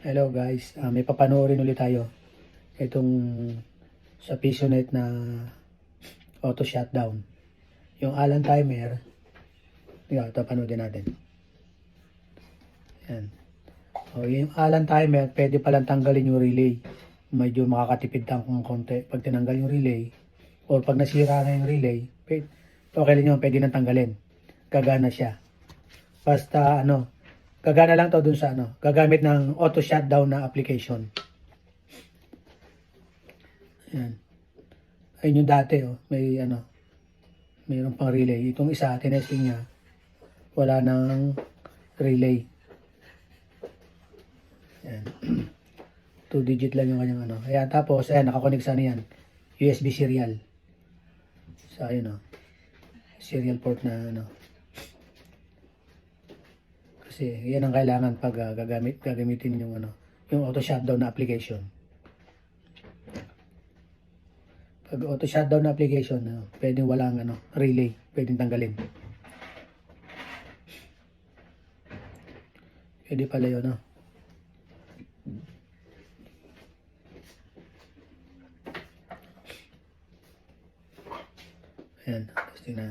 Hello guys, may papanoorin ulit tayo. Itong sa PisoNet na auto shutdown. Yung Allen timer, ito panoodin natin. Yan. O, yung Allen timer, pwede palang tanggalin yung relay. Medyo makakatipid lang kung konti. Pag tinanggal yung relay, o pag nasira na yung relay, okay lang yun, pwede nang tanggalin. Gagana siya. Basta gagana lang to dun sa gagamit ng auto shutdown na application. Ayan. Ayun yung dati, may mayroon pang relay. Itong isa, tinesting niya, wala nang relay. Ayan. 2 digit lang yung kanyang Ayan, tapos, ayan, nakakonect sa yan. USB serial. Sa serial port na Kasi yan ang kailangan pag gagamitin yung yung auto shutdown na application. Pag auto shutdown na application, pwedeng walang relay, pwedeng tanggalin. Pwede pala yun, Ayan, tapos tingnan.